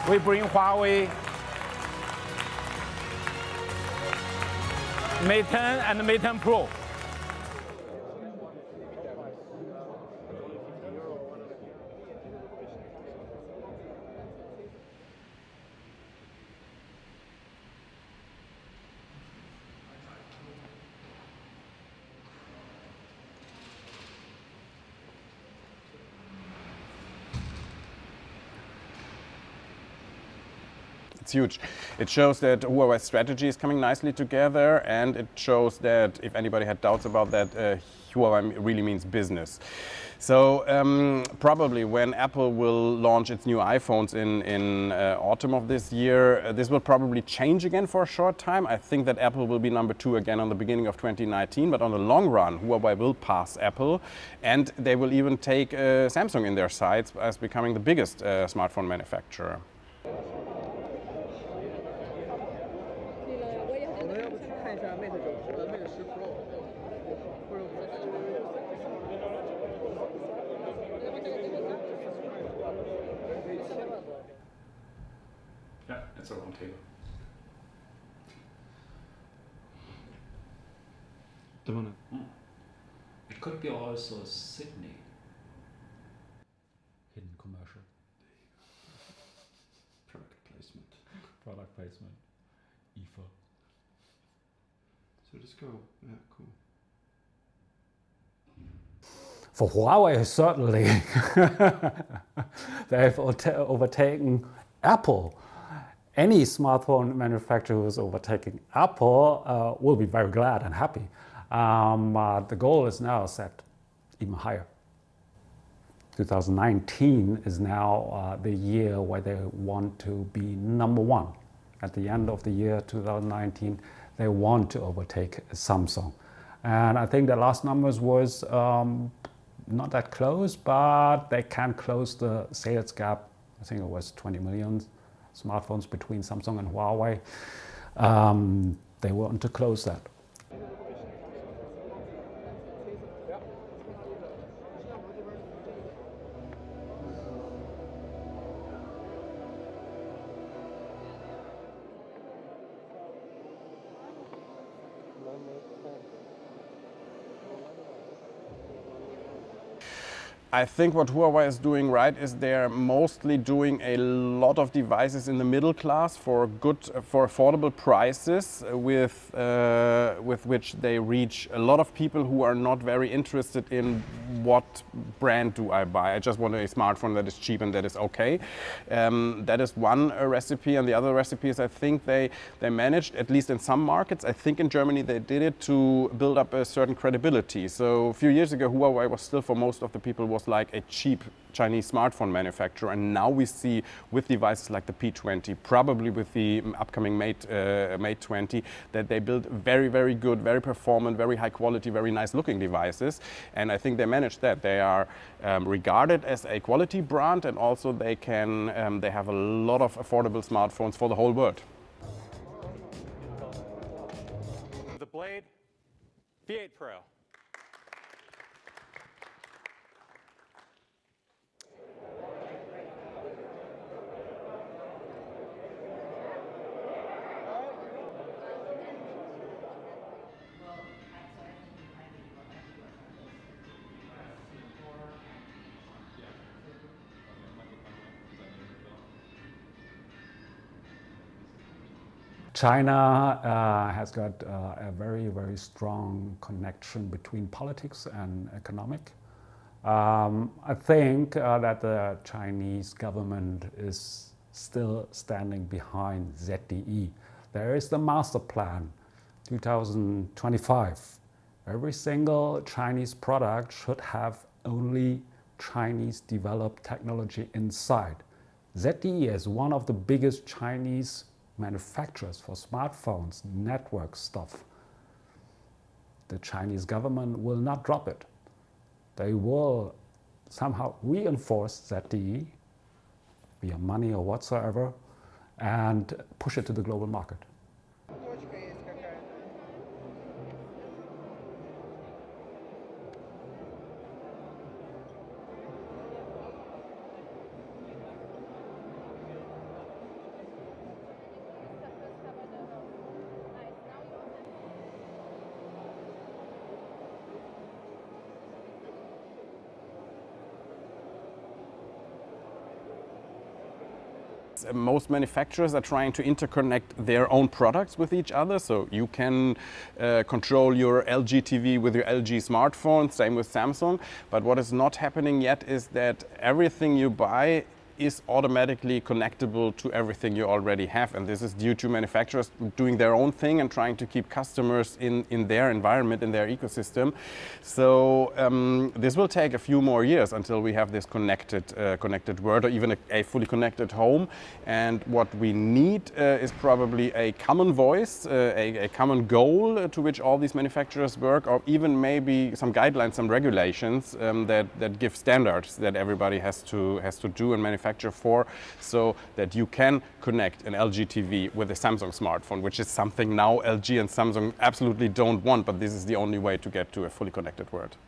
we bring Huawei Mate 10 and Mate 10 Pro. It's huge. It shows that Huawei's strategy is coming nicely together, and it shows that if anybody had doubts about that, Huawei really means business. So probably when Apple will launch its new iPhones in autumn of this year, this will probably change again for a short time. I think that Apple will be number 2 again on the beginning of 2019, but on the long run, Huawei will pass Apple, and they will even take Samsung in their sights as becoming the biggest smartphone manufacturer. Yeah, it's a round table. It could be also Sydney. Hidden commercial. Product placement. Product placement. IFA. So just go. Yeah, cool. For Huawei, certainly, they have overtaken Apple. Any smartphone manufacturer who is overtaking Apple will be very glad and happy. The goal is now set even higher. 2019 is now the year where they want to be number 1. At the end of the year 2019, they want to overtake Samsung. And I think the last numbers was not that close, but they can close the sales gap. I think it was 20 million smartphones between Samsung and Huawei. They want to close that. I think what Huawei is doing right is they're mostly doing a lot of devices in the middle class for affordable prices with which they reach a lot of people who are not very interested in what brand do I buy. I just want a smartphone that is cheap and that is okay. That is one recipe, and the other recipe is I think they managed, at least in some markets, I think in Germany they did it to build up a certain credibility. So a few years ago Huawei was still, for most of the people, was like a cheap Chinese smartphone manufacturer, and now we see with devices like the P20, probably with the upcoming Mate 20, that they build very, very good, very performant, very high quality, very nice looking devices, and I think they managed that. They are regarded as a quality brand, and also they have a lot of affordable smartphones for the whole world. The Blade V8 Pro. China has got a very, very strong connection between politics and economic. I think that the Chinese government is still standing behind ZTE. There is the master plan, 2025. Every single Chinese product should have only Chinese developed technology inside. ZTE is one of the biggest Chinese manufacturers for smartphones, network stuff. The Chinese government will not drop it. They will somehow reinforce ZTE via money or whatsoever and push it to the global market. is most manufacturers are trying to interconnect their own products with each other. So you can control your LG TV with your LG smartphone, same with Samsung. But what is not happening yet is that everything you buy is automatically connectable to everything you already have, and this is due to manufacturers doing their own thing and trying to keep customers in their environment, in their ecosystem. So this will take a few more years until we have this connected world, or even a fully connected home. And what we need is probably a common voice, a common goal to which all these manufacturers work, or even maybe some guidelines, some regulations that give standards that everybody has to do and manufacture for, so that you can connect an LG TV with a Samsung smartphone, which is something now LG and Samsung absolutely don't want, but this is the only way to get to a fully connected world.